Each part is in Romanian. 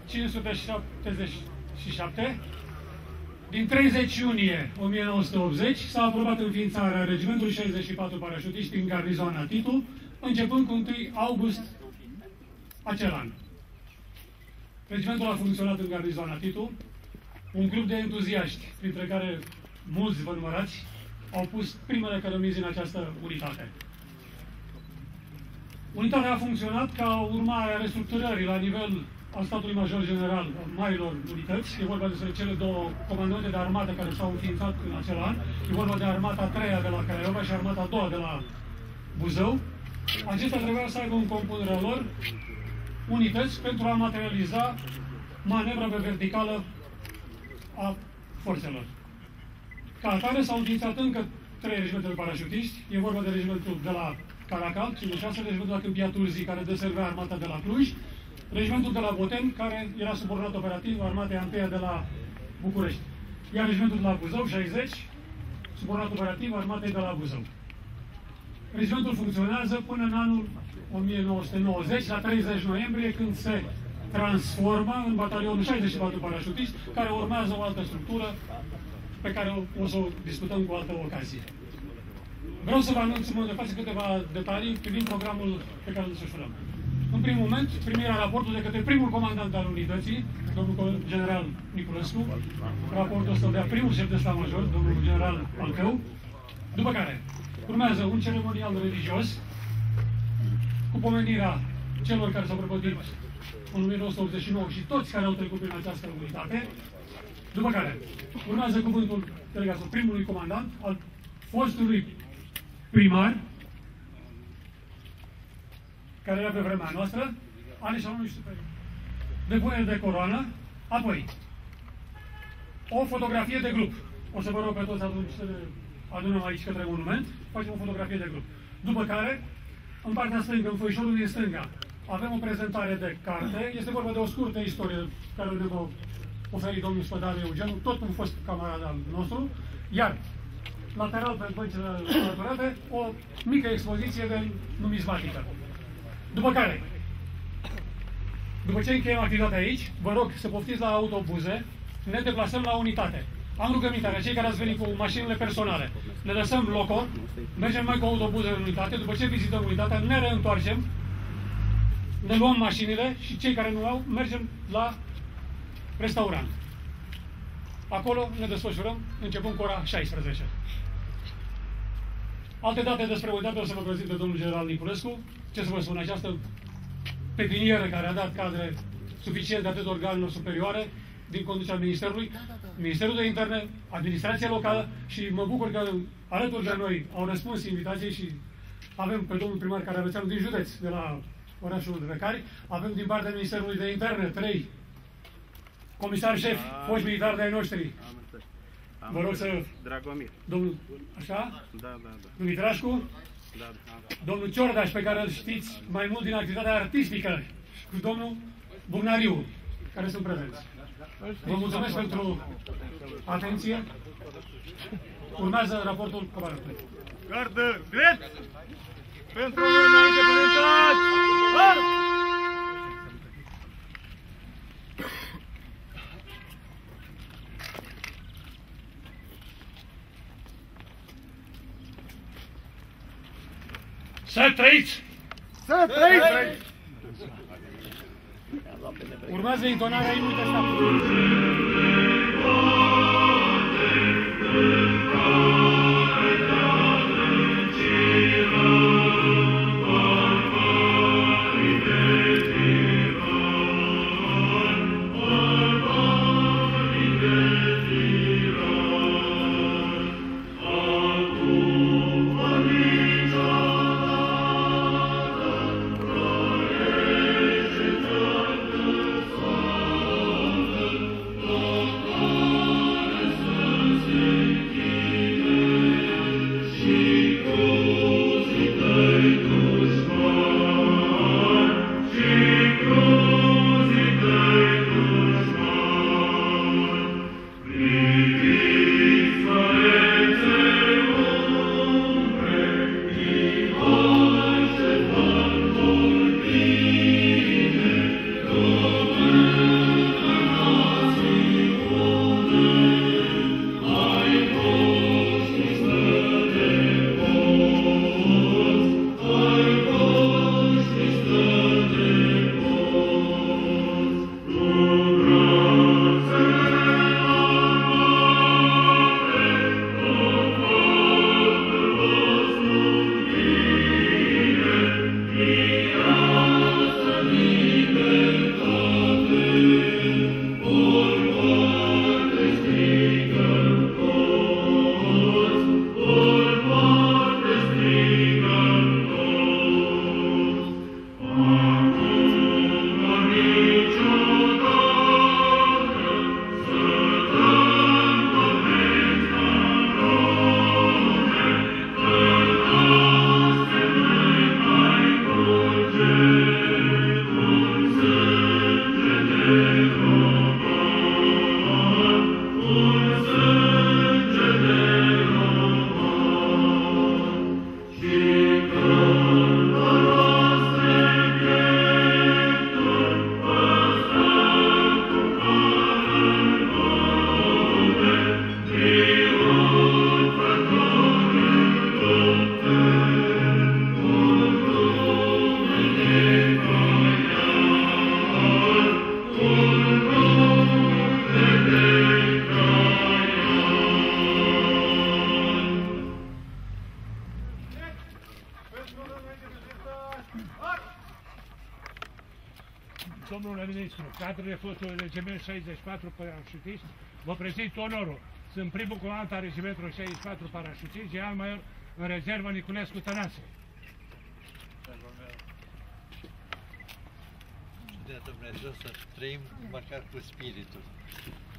00577. Din 30 iunie 1980 s-a aprobat înființarea Regimentului 64 parașutiști din garnizoana Titu, începând cu 1 august acel an. Regimentul a funcționat în garnizoana Titu. Un grup de entuziaști, printre care mulți vă numărați, au pus primele cărămizi în această unitate. Unitatea a funcționat ca urmare a restructurării la nivel al statului major general al marilor unități. E vorba despre cele două comandamente de armată care s-au înființat în acel an. E vorba de armata a 3-a de la Craiova și armata a 2-a de la Buzău. Acestea trebuiau să aibă în compunerea lor unități pentru a materializa manevra pe verticală a forțelor. Ca atare s-au înființat încă 3 regimente de parașutiști. E vorba de regimentul de la Caracal, 56, regimentul de la Câmpia Turzii, care deservea armata de la Cluj, regimentul de la Boten, care era subordonat operativ armatei a 1-a de la București. Iar regimentul de la Buzău, 60, subordonat operativ armatei de la Buzău. Regimentul funcționează până în anul 1990, la 30 noiembrie, când se transformă în batalionul 64 parașutiști, care urmează o altă structură pe care o să o discutăm cu o altă ocazie. Vreau să vă anunț în de față câteva detalii privind programul pe care îl desfășurăm. În primul moment, primirea raportului de către primul comandant al unității, domnul general Niculescu. Raportul ăsta de primul șef de stat major, domnul general Alcău. După care urmează un ceremonial religios cu pomenirea celor care s-au prăpădit în 1989 și toți care au trecut prin această unitate. După care urmează cuvântul delegatul primului comandant al fostului primar, care era pe vremea noastră, al eșalonului superior. Depunere de coroană, apoi o fotografie de grup. O să vă rog pe toți atunci să ne adunăm aici către monument, facem o fotografie de grup. După care, în partea stângă, în făișorul din stânga, avem o prezentare de carte. Este vorba de o scurtă istorie care ne va oferi domnul Spădare Eugeniu, tot un fost camarad al nostru, iar lateral pe băncile alăturate, o mică expoziție de numismatică. După care, după ce încheiem activitatea aici, vă rog să poftiți la autobuze, ne deplasăm la unitate. Am rugămintea, cei care ați venit cu mașinile personale, ne lăsăm locul, mergem mai cu autobuze în unitate, după ce vizităm unitatea, ne reîntoarcem, ne luăm mașinile și cei care nu au, mergem la restaurant. Acolo ne desfășurăm, începând cu ora 16. Alte date despre unitate o să vă prezint de domnul general Niculescu. Ce să vă spun, această pepinieră care a dat cadre suficient de atât organelor superioare din conducerea Ministerului, Ministerul de Interne, Administrația Locală și mă bucur că alături de noi au răspuns invitației și avem pe domnul primar Caravețeanu din județ, de la orașul Răcari, avem din partea Ministerului de Interne 3 comisari șefi, foști militari de-ai noștri. Vă rog să... Dragomir. Domnul... Așa? Da. Dumitrașcu? Da. Domnul Ciordaș, pe care îl știți mai mult din activitatea artistică, cu domnul Bugnariu, care sunt prezenți. Vă mulțumesc pentru atenție. Urmează raportul comandatului. Gardă! Gret! Pentru înainte prezentat! Să trăiți! Să trăiți! Urmează intonarea imnului de stat. domnule ministru, cadrele fostului regiment 64 parașutiști, vă prezint onorul. Sunt primul comandant al regimentului 64 parașutiști, general major în rezervă Niculescu Tănase. De Dumnezeu să trăim măcar cu spiritul.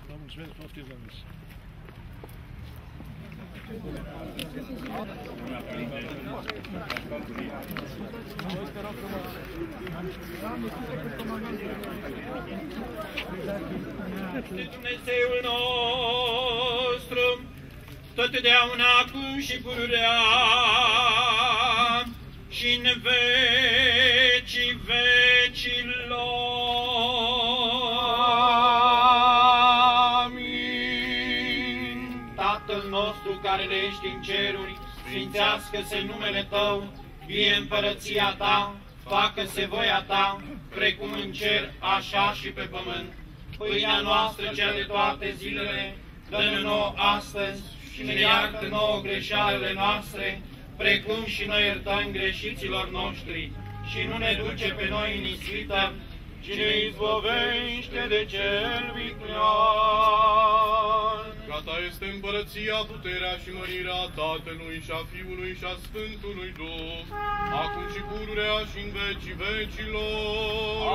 Vă mulțumesc, poftim, vă mulțumesc. Dumnezeul nostru, totdeauna acum și pururea și în vecii vecilor. Amin. Tatăl nostru care ești în ceruri, sfințească-se numele Tău, vie împărăția Ta, facă-se voia Ta, precum în cer, așa și pe pământ. Pâinea noastră cea de toate zilele, dă-ne nouă astăzi și ne iartă nouă greșalele noastre, precum și noi iertăm greșiților noștri. Și nu ne duce pe noi în ispită, ci ne izbăvește de cel viclean. Ca Ta este împărăția, puterea și mărirea Tatălui și a Fiului și a Sfântului Duh, acum și pururea și în vecii vecilor.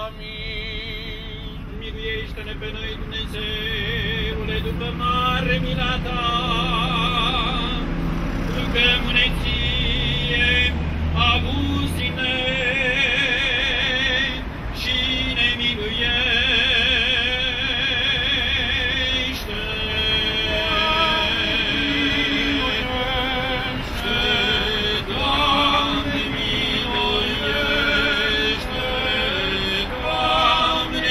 Amin. Miluiește-ne pe noi, Dumnezeule, după mare mila Ta. Rugăm-ne Ție, auzi-ne și ne miluiește. Doamne, miluiește! Doamne,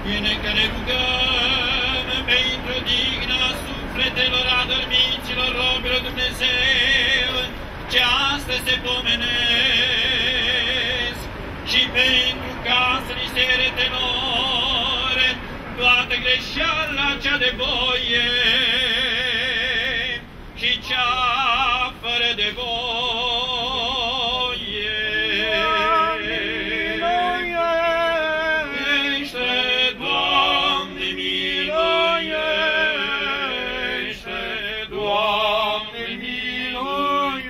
Bine că ne rugăm pentru digna sufletelor adormiților robilor Dumnezeu, ce astăzi se pomenesc, și pentru casele seretelor, toată greșeala cea de voie și cea fără de voie. Doamne, miluiește! Doamne, miluiește!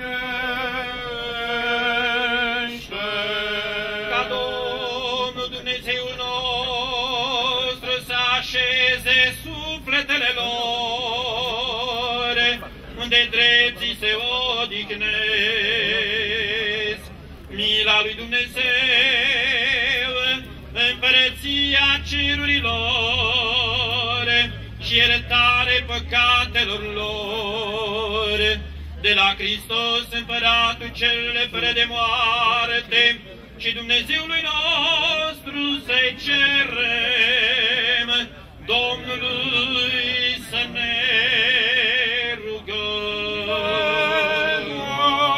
Ca Domnul Dumnezeul nostru să așeze sufletele lor, unde drepții se odihnesc. Mila lui Dumnezeu, împărăția cerurilor și iertare păcatelor lor, de la Hristos împăratul cel fără de moarte și Dumnezeului nostru să-i cerem, Domnului să ne rugăm.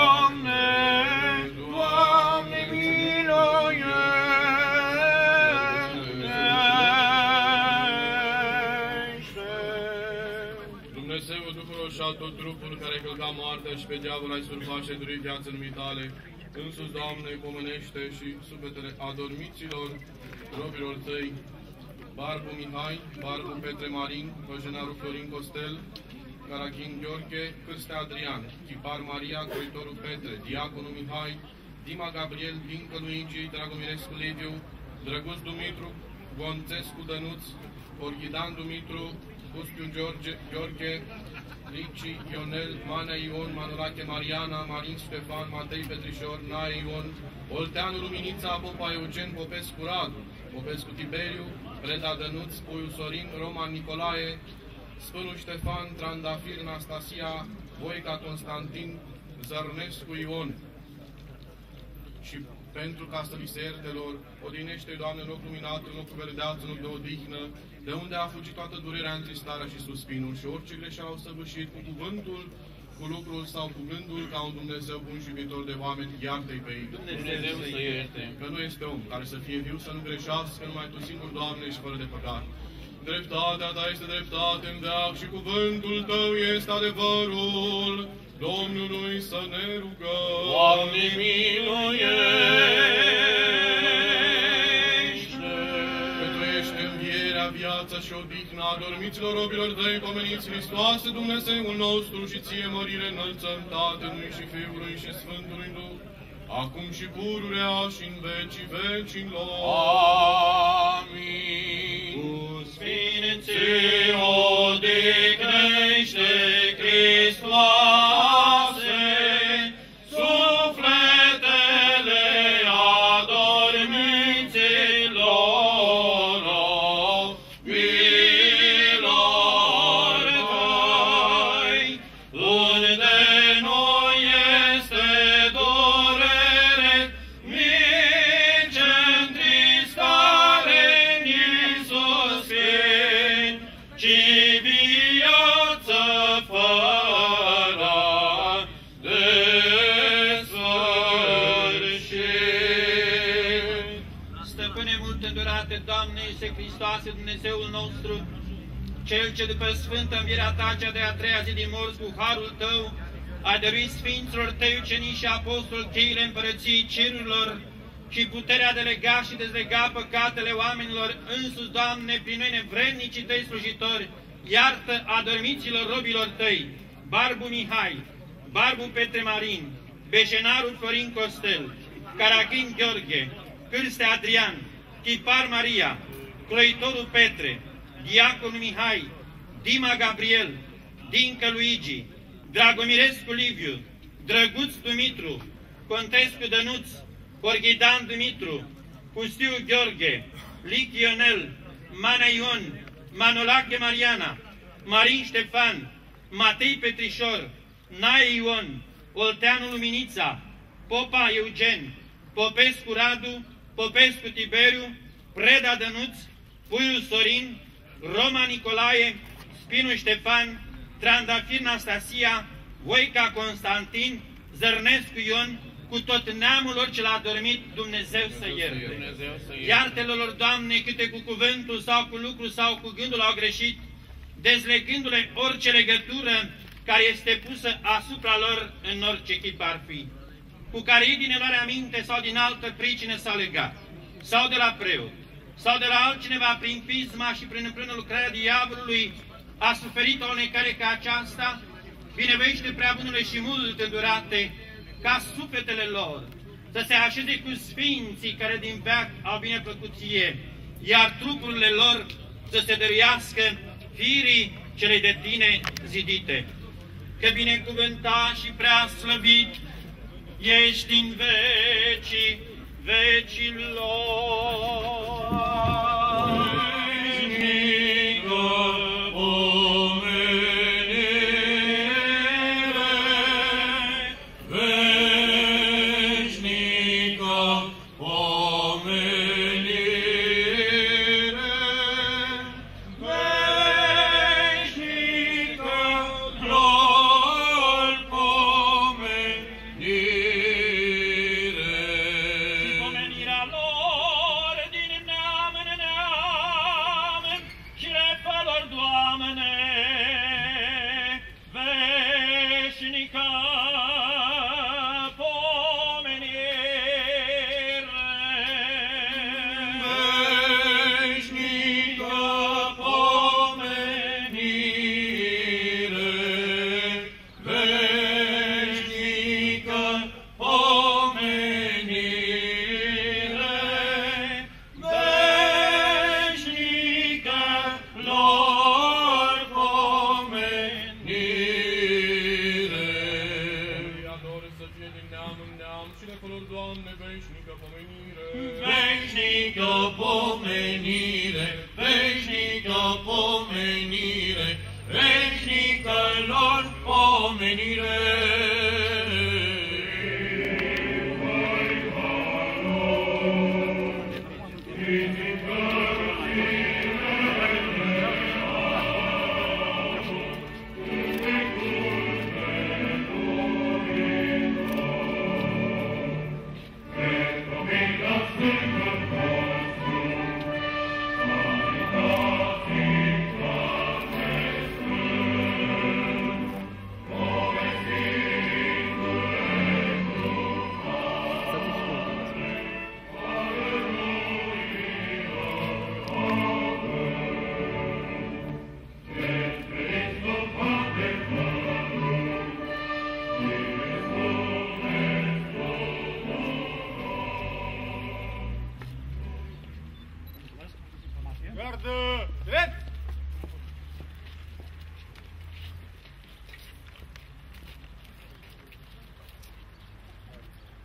Doamne, Dumnezeu, Duhul și al tot trupul care călca moartea și pe diavol ai surpat și ai durit viața în tale, însuți, Doamne, pomenește și sufletele adormiților robilor Tăi, Barbu Mihai, Barbu Petre Marin, Băjenarul Florin Costel, Carachin Gheorghe, Cârstea Adrian, Chipar Maria, Croitorul Petre, Diaconul Mihai, Dima Gabriel, Vincă Luigi, Dragomirescu Liviu, Drăguț Dumitru, Gonțescu Dănuț, Orghidan Dumitru, Pustiu Gheorghe, Rici Ionel, Manea Ion, Manurache Mariana, Marin Ștefan, Matei Petrișor, Nae Ion, Olteanu Luminița, Popa Eugen, Popescu Radu, Popescu Tiberiu, Reda Dănuț, Puiu Sorin, Roman Nicolae, Sfântul Ștefan, Trandafir Anastasia, Voica Constantin, Zărnescu Ion. Și pentru ca să li se ierte lor, odinește, Doamne, în loc luminat, în loc verdeaț, în loc de odihnă, de unde a fugit toată durerea, întristarea și suspinul și orice greșeală au săvârșit cu cuvântul, cu lucrul sau cu gândul, ca un Dumnezeu bun și iubitor de oameni, iartă-i pe ei. Dumnezeu să ierte. Că nu este om care să fie viu, să nu greșească, numai Tu singur, Doamne, și fără de păcat. Dreptatea ta este dreptate în veac și cuvântul tău este adevărul. Domnului să ne rugăm. Doamne, miluiește! Că tu ești învierea, viața și odihna adormiților robilor tăi, pomeniți Hristoase, Dumnezeul nostru, și ție mărire înălțăm Tatălui și Fiului și Sfântului Duh, acum și pururea și în vecii vecilor. Amin. Cu sfinții odihnește, Hristoase, sufletele adormiților, robilor tăi, unde nu este durere, nici întristare, nici suspin, ci viață fără de sfârșit. Stăpâne mult îndurate, Doamne Iisuse Hristoase, Dumnezeul nostru, Cel ce după sfântă învierea ta cea de-a treia zi din morți cu harul tău, a dăruit sfinților tăi ucenici și apostoli cheile împărăției cerurilor și puterea de lega și dezlega păcatele oamenilor, însuți, Doamne, prin noi nevrednicii tăi slujitori, iartă adormiților robilor tăi, Barbu Mihai, Barbu Petre Marin, Beșenarul Florin Costel, Caraghin Gheorghe, Cârste Adrian, Tipar Maria, Cloitorul Petre, Diaconul Mihai, Dima Gabriel, Dincă Luigi, Dragomirescu Liviu, Drăguț Dumitru, Contescu Dănuț, Orghidan Dumitru, Pustiu Gheorghe, Lic Ionel, Mana Ion, Manolache Mariana, Marin Ștefan, Matei Petrișor, Nae Ion, Olteanu Luminița, Popa Eugen, Popescu Radu, Popescu Tiberiu, Preda Dănuț, Puiu Sorin, Roma Nicolae, Spinu Ștefan, Trandafir Nastasia, Voica Constantin, Zărnescu Ion, cu tot neamul lor ce l-a dormit, Dumnezeu să ierte. Iartă-le lor, Doamne, câte cu cuvântul sau cu lucru sau cu gândul au greșit, dezlegându-le orice legătură care este pusă asupra lor în orice chip ar fi, cu care ei din eluarea aminte sau din altă pricină s-au legat, sau de la preot, sau de la altcineva prin pisma și prin împreună lucrarea diavolului, a suferit o necare ca aceasta, binevoiește prea bunule și mult îndurate, ca sufletele lor să se așeze cu sfinții care din veac au binefăcuție, iar trupurile lor să se dăruiască firii cele de tine zidite. Că binecuvântat și prea slăvit ești din vecii vecilor. Amen.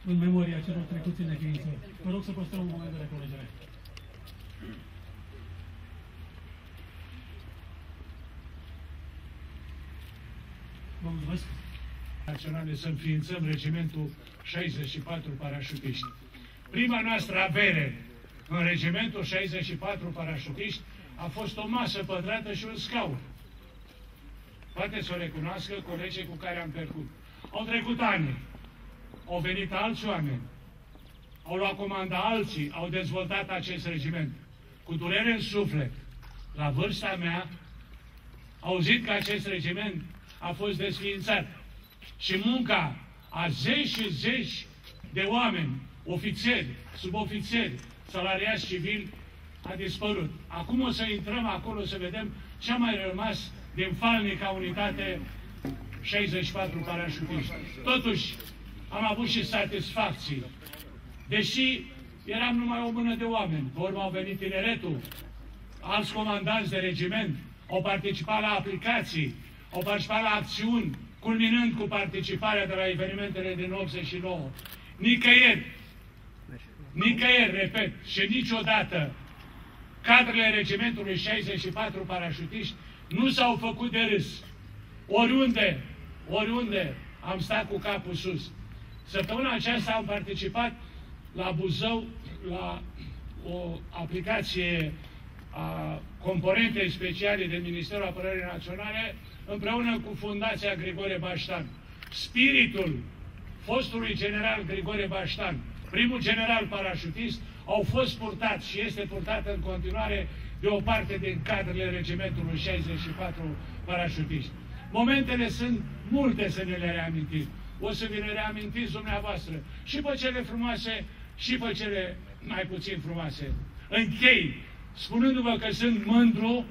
în memoria celor trecuți în neființă. Vă rog să păstrăm un moment de reculegere. Vă mulțumesc. Naționale să înființăm regimentul 64 parașutiști. Prima noastră avere în regimentul 64 parașutiști a fost o masă pătrată și un scaun. Poate să o recunoască colegii cu care am percut. Au trecut ani, au venit alți oameni, au luat comanda alții, au dezvoltat acest regiment. Cu durere în suflet, la vârsta mea, auzit că acest regiment a fost desființat și munca a zeci și zeci de oameni, ofițeri, subofițeri, salariați civili, a dispărut. Acum o să intrăm acolo să vedem ce a mai rămas din falnica unitate 64 parașutiști. Totuși, am avut și satisfacții. Deși eram numai o mână de oameni, pe urmă au venit tineretul, alți comandanți de regiment, au participat la aplicații, au participat la acțiuni, culminând cu participarea de la evenimentele din 89. Nicăieri, repet, și niciodată, cadrele regimentului 64 parașutiști nu s-au făcut de râs. Oriunde am stat cu capul sus. Săptămâna aceasta am participat la Buzău, la o aplicație a componentei speciale din Ministerul Apărării Naționale, împreună cu Fundația Grigore Baștan. Spiritul fostului general Grigore Baștan, primul general parașutist, au fost purtat și este purtat în continuare de o parte din cadrele regimentului 64 parașutiști. Momentele sunt multe să ne le reamintim. O să vi le reamintiți dumneavoastră și pe cele frumoase și pe cele mai puțin frumoase. Închei spunându-vă că sunt mândru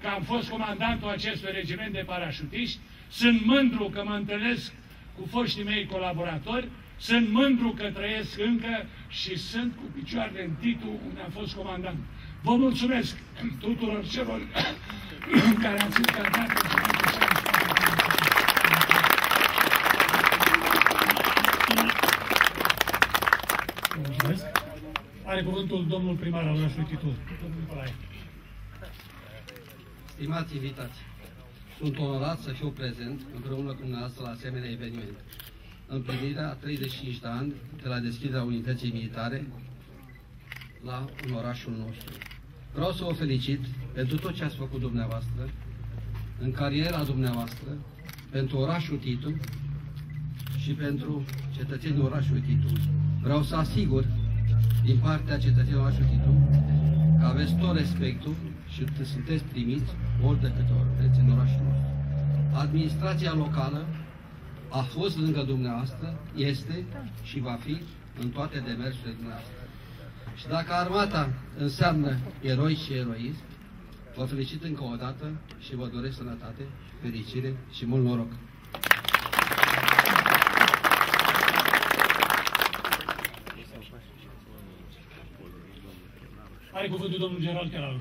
că am fost comandantul acestui regiment de parașutiști, sunt mândru că mă întâlnesc cu foștii mei colaboratori, sunt mândru că trăiesc încă și sunt cu picioarele în titlul unde am fost comandant. Vă mulțumesc tuturor celor care ați încărcat regimentul 64. Mulțumesc. Are cuvântul domnul primar al orașului Titul. Domnul Nicolae. Stimați invitați, sunt onorat să fiu prezent împreună cu dumneavoastră la asemenea eveniment. Împlinirea 35 de ani de la deschiderea unității militare în orașul nostru. Vreau să vă felicit pentru tot ce ați făcut dumneavoastră, în cariera dumneavoastră, pentru orașul Titul și pentru cetățenii orașului Titul. Vreau să asigur din partea cetățenilor orașului Titul că aveți tot respectul și sunteți primiți ori de câte ori vreți în orașul nostru. Administrația locală a fost lângă dumneavoastră, este și va fi în toate demersurile dumneavoastră. Și dacă armata înseamnă eroi și eroism, vă felicit încă o dată și vă doresc sănătate, fericire și mult noroc. Are cuvântul domnul general Cheral.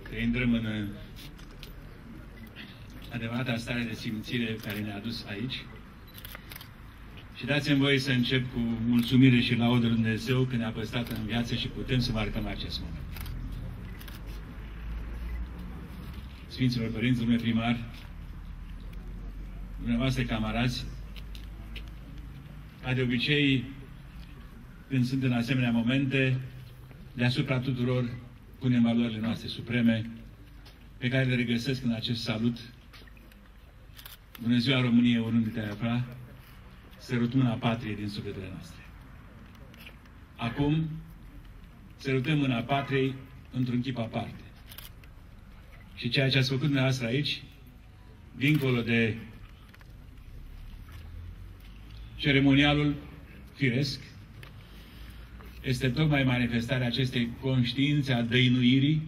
Că intrăm în adevărata stare de simțire care ne-a adus aici și dați-mi voie să încep cu mulțumire și laudă lui Dumnezeu că ne-a păstrat în viață și putem să marcăm acest moment. Sfinților Părinți, domnule primar, dumneavoastră camarazi, ca de obicei, când sunt în asemenea momente, deasupra tuturor punem valorile noastre supreme, pe care le regăsesc în acest salut. Bună ziua României, oriunde te-ai afla, sărut mâna patriei din sufletele noastre. Acum, sărutăm mâna patriei într-un chip aparte. Și ceea ce ați făcut dumneavoastră aici, dincolo de ceremonialul firesc, este tocmai manifestarea acestei conștiințe a dăinuirii,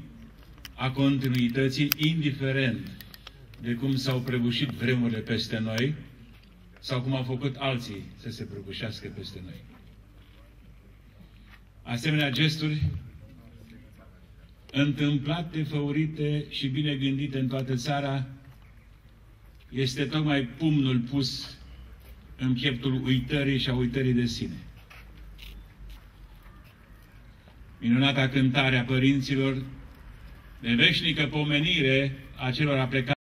a continuității, indiferent de cum s-au prăbușit vremurile peste noi sau cum au făcut alții să se prăbușească peste noi. Asemenea gesturi întâmplate, făurite și bine gândite în toată țara, este tocmai pumnul pus în pieptul uitării și a uitării de sine. Minunata cântare a părinților, de veșnică pomenire a celor aplecați